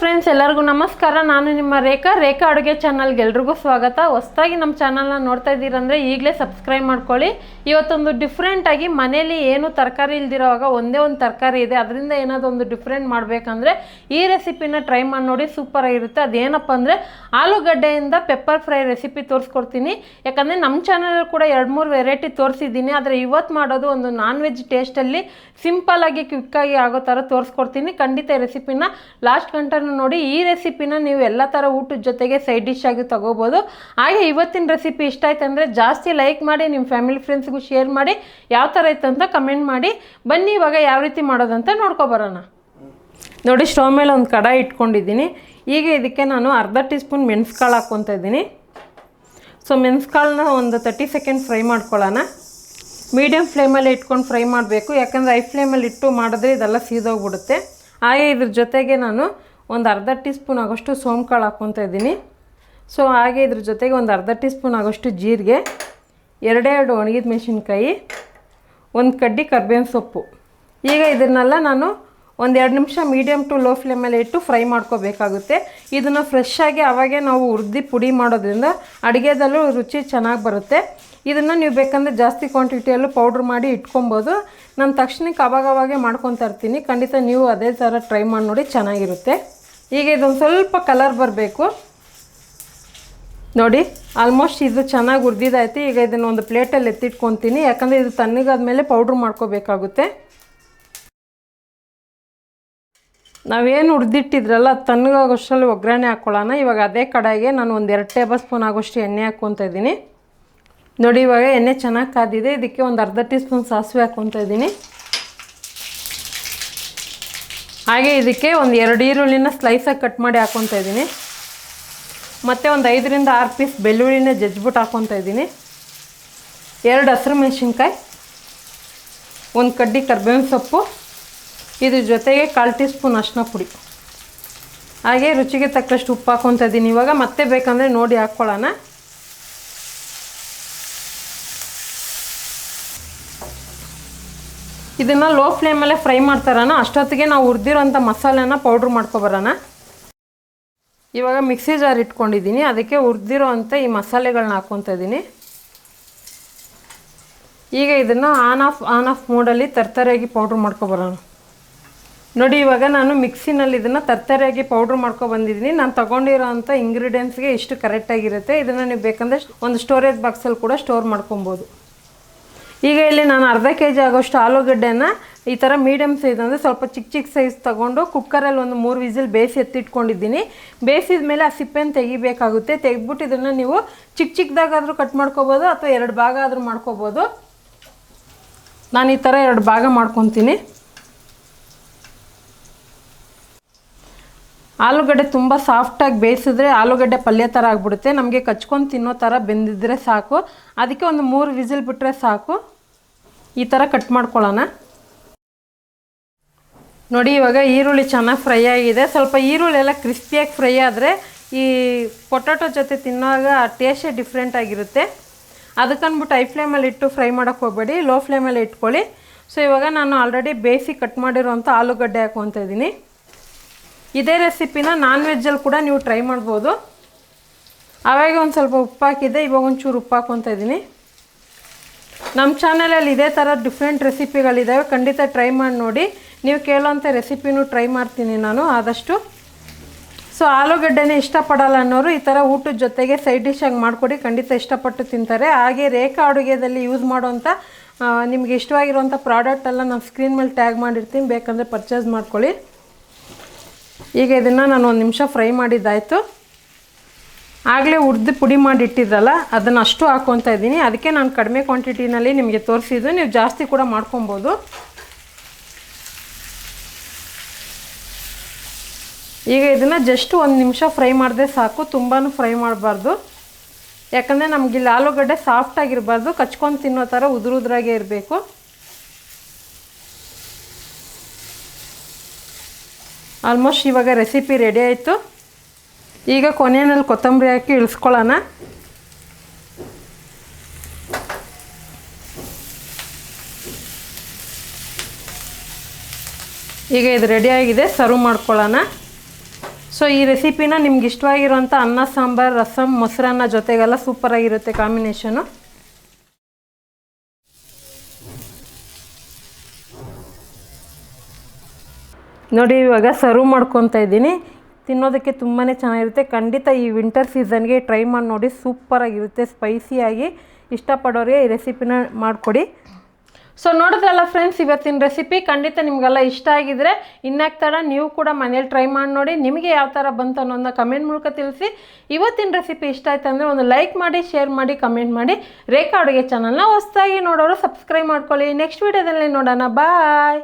Friends, ಎಲ್ಲರಿಗೂ ನಮಸ್ಕಾರ. ನಾನು ನಿಮ್ಮ ರೇಖಾ ಅಡುಗೆ ಚಾನಲ್ಗೆ ಎಲ್ರಿಗೂ ಸ್ವಾಗತ. ಹೊಸದಾಗಿ ನಮ್ಮ ಚಾನಲ್ನ ನೋಡ್ತಾ ಇದ್ದೀರಂದರೆ ಈಗಲೇ ಸಬ್ಸ್ಕ್ರೈಬ್ ಮಾಡ್ಕೊಳ್ಳಿ. ಇವತ್ತೊಂದು ಡಿಫ್ರೆಂಟಾಗಿ ಮನೇಲಿ ಏನು ತರಕಾರಿ ಇಲ್ದಿರೋವಾಗ ಒಂದೇ ಒಂದು ತರಕಾರಿ ಇದೆ, ಅದರಿಂದ ಏನಾದರೂ ಒಂದು ಡಿಫ್ರೆಂಟ್ ಮಾಡಬೇಕಂದ್ರೆ ಈ ರೆಸಿಪಿನ ಟ್ರೈ ಮಾಡಿ ನೋಡಿ, ಸೂಪರಾಗಿರುತ್ತೆ. ಅದೇನಪ್ಪ ಅಂದರೆ ಆಲೂಗಡ್ಡೆಯಿಂದ ಪೆಪ್ಪರ್ ಫ್ರೈ ರೆಸಿಪಿ ತೋರಿಸ್ಕೊಡ್ತೀನಿ. ಯಾಕಂದರೆ ನಮ್ಮ ಚಾನಲಲ್ಲಿ ಕೂಡ 2-3 ವೆರೈಟಿ ತೋರಿಸಿದ್ದೀನಿ. ಆದರೆ ಇವತ್ತು ಮಾಡೋದು ಒಂದು ನಾನ್ ವೆಜ್ ಟೇಸ್ಟಲ್ಲಿ ಸಿಂಪಲ್ಲಾಗಿ ಕ್ವಿಕ್ಕಾಗಿ ಆಗೋ ಥರ ತೋರಿಸ್ಕೊಡ್ತೀನಿ. ಖಂಡಿತ ಈ ರೆಸಿಪಿನ ಲಾಸ್ಟ್ ಗಂಟನೂ ನೋಡಿ. ಈ ರೆಸಿಪಿನ ನೀವು ಎಲ್ಲ ಥರ ಊಟದ ಜೊತೆಗೆ ಸೈಡ್ ಡಿಶ್ ಆಗಿ ತಗೋಬೋದು. ಹಾಗೆ ಇವತ್ತಿನ ರೆಸಿಪಿ ಇಷ್ಟ ಆಯ್ತು ಅಂದರೆ ಜಾಸ್ತಿ ಲೈಕ್ ಮಾಡಿ, ನಿಮ್ಮ ಫ್ಯಾಮಿಲಿ ಫ್ರೆಂಡ್ಸ್ಗೂ ಶೇರ್ ಮಾಡಿ, ಯಾವ ಥರ ಇತ್ತು ಅಂತ ಕಮೆಂಟ್ ಮಾಡಿ. ಬನ್ನಿ ಇವಾಗ ಯಾವ ರೀತಿ ಮಾಡೋದಂತ ನೋಡ್ಕೊಬರೋಣ. ನೋಡಿ, ಸ್ಟವ್ ಮೇಲೆ ಒಂದು ಕಡಾಯಿ ಇಟ್ಕೊಂಡಿದ್ದೀನಿ. ಈಗ ಇದಕ್ಕೆ ನಾನು ಅರ್ಧ ಟೀ ಸ್ಪೂನ್ ಮೆಣಸ್ಕಾಳು ಹಾಕ್ಕೊತಾ ಇದ್ದೀನಿ. ಸೊ ಮೆಣಸ್ಕಾಳನ್ನ ಒಂದು 30 ಸೆಕೆಂಡ್ ಫ್ರೈ ಮಾಡ್ಕೊಳ್ಳೋಣ. ಮೀಡಿಯಮ್ ಫ್ಲೇಮಲ್ಲಿ ಇಟ್ಕೊಂಡು ಫ್ರೈ ಮಾಡಬೇಕು, ಯಾಕಂದರೆ ಹೈ ಫ್ಲೇಮಲ್ಲಿ ಇಟ್ಟು ಮಾಡಿದ್ರೆ ಇದೆಲ್ಲ ಸೀದೋಗ್ಬಿಡುತ್ತೆ. ಹಾಗೆ ಇದ್ರ ಜೊತೆಗೆ ನಾನು ಒಂದು ಅರ್ಧ ಟೀ ಸ್ಪೂನ್ ಆಗೋಷ್ಟು ಸೋಂಕಾಳು ಹಾಕ್ಕೊತಾ ಇದ್ದೀನಿ. ಸೊ ಹಾಗೆ ಇದ್ರ ಜೊತೆಗೆ ಒಂದು ಅರ್ಧ ಟೀ ಸ್ಪೂನ್ ಆಗೋಷ್ಟು ಜೀರಿಗೆ, 2 ಒಣಗಿದ ಮೆಣಸಿನ್ಕಾಯಿ, ಒಂದು ಕಡ್ಡಿ ಕರ್ಬೇವಿನ ಸೊಪ್ಪು. ಈಗ ಇದನ್ನೆಲ್ಲ ನಾನು ಒಂದು 2 ನಿಮಿಷ ಮೀಡಿಯಮ್ ಟು ಲೋ ಫ್ಲೇಮಲ್ಲಿ ಇಟ್ಟು ಫ್ರೈ ಮಾಡ್ಕೋಬೇಕಾಗುತ್ತೆ. ಇದನ್ನು ಫ್ರೆಶ್ ಆಗಿ ಅವಾಗೆ ನಾವು ಹುರಿದು ಪುಡಿ ಮಾಡೋದ್ರಿಂದ ಅಡುಗೆದಲ್ಲೂ ರುಚಿ ಚೆನ್ನಾಗಿ ಬರುತ್ತೆ. ಇದನ್ನು ನೀವು ಬೇಕಂದರೆ ಜಾಸ್ತಿ ಕ್ವಾಂಟಿಟಿಯಲ್ಲೂ ಪೌಡ್ರ್ ಮಾಡಿ ಇಟ್ಕೊಬೋದು. ನಾನು ತಕ್ಷಣಕ್ಕೆ ಅವಾಗವಾಗೆ ಮಾಡ್ಕೊತಾ ಇರ್ತೀನಿ. ಖಂಡಿತ ನೀವು ಅದೇ ಥರ ಟ್ರೈ ಮಾಡಿ ನೋಡಿ, ಚೆನ್ನಾಗಿರುತ್ತೆ. ಈಗ ಇದೊಂದು ಸ್ವಲ್ಪ ಕಲರ್ ಬರಬೇಕು. ನೋಡಿ, ಆಲ್ಮೋಸ್ಟ್ ಇದು ಚೆನ್ನಾಗಿ ಹುರಿದಿದ್ದಾಯ್ತು. ಈಗ ಇದನ್ನು ಒಂದು ಪ್ಲೇಟಲ್ಲಿ ಎತ್ತಿಟ್ಕೊತೀನಿ, ಯಾಕಂದರೆ ಇದು ತಣ್ಣಗಾದ್ಮೇಲೆ ಪೌಡ್ರ್ ಮಾಡ್ಕೋಬೇಕಾಗುತ್ತೆ. ನಾವೇನು ಹುರಿದಿಟ್ಟಿದ್ರಲ್ಲ ಅದು ತಣ್ಣಗಾಗೋಷ್ಟರಲ್ಲಿ ಒಗ್ಗರಣೆ ಹಾಕ್ಕೊಳ್ಳೋಣ. ಇವಾಗ ಅದೇ ಕಡಾಯಿಗೆ ನಾನು ಒಂದು 2 ಟೇಬಲ್ ಸ್ಪೂನ್ ಆಗೋಷ್ಟು ಎಣ್ಣೆ ಹಾಕ್ಕೊತಾ ಇದ್ದೀನಿ. ನೋಡಿ, ಇವಾಗ ಎಣ್ಣೆ ಚೆನ್ನಾಗಿ ಕಾದಿದೆ. ಇದಕ್ಕೆ ಒಂದು ಅರ್ಧ ಟೀ ಸ್ಪೂನ್ ಸಾಸಿವೆ ಹಾಕ್ಕೊತಾ ಇದ್ದೀನಿ. ಹಾಗೆ ಇದಕ್ಕೆ ಒಂದು 2 ಈರುಳ್ಳಿನ ಸ್ಲೈಸಾಗಿ ಕಟ್ ಮಾಡಿ ಹಾಕ್ಕೊತಾ ಇದ್ದೀನಿ. ಮತ್ತು ಒಂದು 5-6 ಪೀಸ್ ಬೆಳ್ಳುಳ್ಳಿನ ಜಜ್ಜಿಬಿಟ್ಟು ಹಾಕ್ಕೊತಾ ಇದ್ದೀನಿ. 2 ಹಸಿರು ಮೆಣಸಿನ್ಕಾಯಿ, ಒಂದು ಕಡ್ಡಿ ಕರ್ಬೇವಿನ ಸೊಪ್ಪು, ಇದ್ರ ಜೊತೆಗೆ 1/4 ಟೀ ಸ್ಪೂನ್ ಅರಿಶಿನ ಪುಡಿ, ಹಾಗೆ ರುಚಿಗೆ ತಕ್ಕಷ್ಟು ಉಪ್ಪು ಹಾಕ್ಕೊತಾ ಇದ್ದೀನಿ. ಇವಾಗ ಮತ್ತೆ ಬೇಕಂದರೆ ನೋಡಿ ಹಾಕ್ಕೊಳ್ಳೋಣ. ಇದನ್ನು ಲೋ ಫ್ಲೇಮಲ್ಲೇ ಫ್ರೈ ಮಾಡ್ತಾರೋಣ. ಅಷ್ಟೊತ್ತಿಗೆ ನಾವು ಹುರಿದಿರೋಂಥ ಮಸಾಲೆನ ಪೌಡ್ರ್ ಮಾಡ್ಕೊಬರೋಣ. ಇವಾಗ ಮಿಕ್ಸಿ ಜಾರ್ ಇಟ್ಕೊಂಡಿದ್ದೀನಿ, ಅದಕ್ಕೆ ಹುರಿದಿರೋ ಅಂಥ ಈ ಮಸಾಲೆಗಳನ್ನ ಹಾಕ್ಕೊತಾ ಇದ್ದೀನಿ. ಈಗ ಇದನ್ನು ಆನ್ ಆಫ್ ಮೋಡಲ್ಲಿ ತರ್ತರಿಯಾಗಿ ಪೌಡ್ರ್ ಮಾಡ್ಕೊಬರೋಣ. ನೋಡಿ, ಇವಾಗ ನಾನು ಮಿಕ್ಸಿನಲ್ಲಿ ಇದನ್ನು ತರ್ತರಿಯಾಗಿ ಪೌಡ್ರ್ ಮಾಡ್ಕೊಬಂದಿದ್ದೀನಿ. ನಾನು ತೊಗೊಂಡಿರೋ ಅಂಥ ಇಂಗ್ರೀಡಿಯೆಂಟ್ಸ್ಗೆ ಇಷ್ಟು ಕರೆಕ್ಟಾಗಿರುತ್ತೆ. ಇದನ್ನು ನೀವು ಬೇಕಂದರೆ ಒಂದು ಸ್ಟೋರೇಜ್ ಬಾಕ್ಸಲ್ಲಿ ಕೂಡ ಸ್ಟೋರ್ ಮಾಡ್ಕೊಬೋದು. ಈಗ ಇಲ್ಲಿ ನಾನು ಅರ್ಧ kg ಆಗೋಷ್ಟು ಆಲೂಗಡ್ಡೆನ ಈ ಥರ ಮೀಡಿಯಮ್ ಸೈಜ್ ಅಂದರೆ ಸ್ವಲ್ಪ ಚಿಕ್ಕ ಸೈಜ್ ತೊಗೊಂಡು ಕುಕ್ಕರಲ್ಲಿ ಒಂದು 3 ವಿಸಿಲ್ ಬೇಯಿಸಿ ಎತ್ತಿಟ್ಕೊಂಡಿದ್ದೀನಿ. ಬೇಯಿಸಿದ ಮೇಲೆ ಆ ಸಿಪ್ಪೆನ ತೆಗಿಬೇಕಾಗುತ್ತೆ. ತೆಗೆದ್ಬಿಟ್ಟು ಇದನ್ನು ನೀವು ಚಿಕ್ಕದಾಗಾದರೂ ಕಟ್ ಮಾಡ್ಕೊಬೋದು, ಅಥವಾ 2 ಭಾಗ ಆದರೂ ಮಾಡ್ಕೊಬೋದು. ನಾನು ಈ ಥರ 2 ಭಾಗ ಮಾಡ್ಕೊತೀನಿ. ಆಲೂಗಡ್ಡೆ ತುಂಬ ಸಾಫ್ಟಾಗಿ ಬೇಯಿಸಿದ್ರೆ ಆಲೂಗಡ್ಡೆ ಪಲ್ಯ ಥರ ಆಗಿಬಿಡುತ್ತೆ. ನಮಗೆ ಕಚ್ಕೊಂಡು ತಿನ್ನೋ ಥರ ಬೆಂದಿದ್ರೆ ಸಾಕು. ಅದಕ್ಕೆ ಒಂದು 3 ವಿಸಿಲ್ ಬಿಟ್ಟರೆ ಸಾಕು. ಈ ಥರ ಕಟ್ ಮಾಡ್ಕೊಳ್ಳೋಣ. ನೋಡಿ, ಇವಾಗ ಈರುಳ್ಳಿ ಚೆನ್ನಾಗಿ ಫ್ರೈ ಆಗಿದೆ. ಸ್ವಲ್ಪ ಈರುಳ್ಳಿ ಎಲ್ಲ ಕ್ರಿಸ್ಪಿಯಾಗಿ ಫ್ರೈ ಆದರೆ ಈ ಪೊಟ್ಯಾಟೊ ಜೊತೆ ತಿನ್ನುವಾಗ ಟೇಸ್ಟೇ ಡಿಫ್ರೆಂಟ್ ಆಗಿರುತ್ತೆ. ಅದಕ್ಕಂದ್ಬಿಟ್ಟು ಹೈ ಫ್ಲೇಮಲ್ಲಿ ಇಟ್ಟು ಫ್ರೈ ಮಾಡೋಕ್ಕೆ ಹೋಗಬೇಡಿ, ಲೋ ಫ್ಲೇಮಲ್ಲಿ ಇಟ್ಕೊಳ್ಳಿ. ಸೊ ಇವಾಗ ನಾನು ಆಲ್ರೆಡಿ ಬೇಯಿಸಿ ಕಟ್ ಮಾಡಿರೋಂಥ ಆಲೂಗಡ್ಡೆ ಹಾಕ್ಕೊತಾ ಇದ್ದೀನಿ. ಇದೇ ರೆಸಿಪಿನ ನಾನ್ ವೆಜ್ಜಲ್ಲಿ ಕೂಡ ನೀವು ಟ್ರೈ ಮಾಡ್ಬೋದು. ಆವಾಗ ಒಂದು ಸ್ವಲ್ಪ ಉಪ್ಪು ಹಾಕಿದ್ದೆ, ಇವಾಗ ಒಂಚೂರು ಉಪ್ಪು ಹಾಕ್ಕೊತಾ ಇದ್ದೀನಿ. ನಮ್ಮ ಚಾನಲಲ್ಲಿ ಇದೇ ಥರ ಡಿಫ್ರೆಂಟ್ ರೆಸಿಪಿಗಳಿದ್ದಾವೆ, ಖಂಡಿತ ಟ್ರೈ ಮಾಡಿ ನೋಡಿ. ನೀವು ಕೇಳೋಂಥ ರೆಸಿಪಿನೂ ಟ್ರೈ ಮಾಡ್ತೀನಿ ನಾನು ಆದಷ್ಟು. ಸೊ ಆಲೂಗಡ್ಡೆನೇ ಇಷ್ಟಪಡಲ್ಲ ಅನ್ನೋರು ಈ ಥರ ಊಟದ ಜೊತೆಗೆ ಸೈಡ್ ಡಿಶ್ ಆಗಿ ಮಾಡಿಕೊಡಿ, ಖಂಡಿತ ಇಷ್ಟಪಟ್ಟು ತಿಂತಾರೆ. ಹಾಗೆ ರೇಖಾ ಅಡುಗೆದಲ್ಲಿ ಯೂಸ್ ಮಾಡೋವಂಥ ನಿಮಗೆ ಇಷ್ಟವಾಗಿರುವಂಥ ಪ್ರಾಡಕ್ಟೆಲ್ಲ ನಾನು ಸ್ಕ್ರೀನ್ ಮೇಲೆ ಟ್ಯಾಗ್ ಮಾಡಿರ್ತೀನಿ, ಬೇಕಂದರೆ ಪರ್ಚೇಸ್ ಮಾಡ್ಕೊಳ್ಳಿ. ಈಗ ಇದನ್ನು ನಾನು 1 ನಿಮಿಷ ಫ್ರೈ ಮಾಡಿದ್ದಾಯಿತು. ಆಗಲೇ ಹುರಿದು ಪುಡಿ ಮಾಡಿಟ್ಟಿದ್ರಲ್ಲ ಅದನ್ನು ಅಷ್ಟು ಹಾಕ್ಕೊತಾ ಇದ್ದೀನಿ. ಅದಕ್ಕೆ ನಾನು ಕಡಿಮೆ ಕ್ವಾಂಟಿಟಿನಲ್ಲಿ ನಿಮಗೆ ತೋರಿಸಿದ್ದು, ನೀವು ಜಾಸ್ತಿ ಕೂಡ ಮಾಡ್ಕೊಬೋದು. ಈಗ ಇದನ್ನು ಜಸ್ಟ್ 1 ನಿಮಿಷ ಫ್ರೈ ಮಾಡಿದ್ರೆ ಸಾಕು, ತುಂಬಾ ಫ್ರೈ ಮಾಡಬಾರ್ದು. ಯಾಕಂದರೆ ನಮಗಿಲ್ಲಿ ಆಲೂಗಡ್ಡೆ ಸಾಫ್ಟಾಗಿರಬಾರ್ದು, ಕಚ್ಕೊಂಡು ತಿನ್ನೋ ಥರ ಉದುರಾಗೇ ಇರಬೇಕು. ಆಲ್ಮೋಸ್ಟ್ ಇವಾಗ ರೆಸಿಪಿ ರೆಡಿ ಆಯಿತು. ಈಗ ಕೊನೆಯಲ್ಲಿ ಕೊತ್ತಂಬರಿ ಹಾಕಿ ಇಳಿಸ್ಕೊಳ್ಳೋಣ. ಈಗ ಇದು ರೆಡಿಯಾಗಿದೆ, ಸರ್ವ್ ಮಾಡ್ಕೊಳ್ಳೋಣ. ಸೊ ಈ ರೆಸಿಪಿನ ನಿಮ್ಗೆ ಇಷ್ಟವಾಗಿರುವಂಥ ಅನ್ನ ಸಾಂಬಾರು ರಸಮ್ ಮೊಸರನ್ನ ಜೊತೆಗೆಲ್ಲ ಸೂಪರಾಗಿರುತ್ತೆ ಕಾಂಬಿನೇಷನು. ನೋಡಿ ಇವಾಗ ಸರ್ವ್ ಮಾಡ್ಕೊತಾ ಇದ್ದೀನಿ. ತಿನ್ನೋದಕ್ಕೆ ತುಂಬಾ ಚೆನ್ನಾಗಿರುತ್ತೆ. ಖಂಡಿತ ಈ ವಿಂಟರ್ ಸೀಸನ್ಗೆ ಟ್ರೈ ಮಾಡಿ ನೋಡಿ, ಸೂಪರಾಗಿರುತ್ತೆ. ಸ್ಪೈಸಿಯಾಗಿ ಇಷ್ಟಪಡೋರಿಗೆ ಈ ರೆಸಿಪಿನ ಮಾಡಿಕೊಡಿ. ಸೊ ನೋಡಿದ್ರಲ್ಲ ಫ್ರೆಂಡ್ಸ್, ಇವತ್ತಿನ ರೆಸಿಪಿ ಖಂಡಿತ ನಿಮಗೆಲ್ಲ ಇಷ್ಟ ಆಗಿದ್ರೆ ಇನ್ಯಾಕೆ ತಡ, ನೀವು ಕೂಡ ಮನೇಲಿ ಟ್ರೈ ಮಾಡಿ ನೋಡಿ. ನಿಮಗೆ ಯಾವ ಥರ ಬಂತು ಅನ್ನೋದನ್ನ ಕಮೆಂಟ್ ಮೂಲಕ ತಿಳಿಸಿ. ಇವತ್ತಿನ ರೆಸಿಪಿ ಇಷ್ಟ ಆಯ್ತು ಅಂದರೆ ಒಂದು ಲೈಕ್ ಮಾಡಿ, ಶೇರ್ ಮಾಡಿ, ಕಮೆಂಟ್ ಮಾಡಿ. ರೇಖಾ ಅಡುಗೆ ಚಾನಲ್ನ ಹೊಸದಾಗಿ ನೋಡೋರು ಸಬ್ಸ್ಕ್ರೈಬ್ ಮಾಡ್ಕೊಳ್ಳಿ. ನೆಕ್ಸ್ಟ್ ವೀಡಿಯೋದಲ್ಲಿ ನೋಡೋಣ. ಬಾಯ್.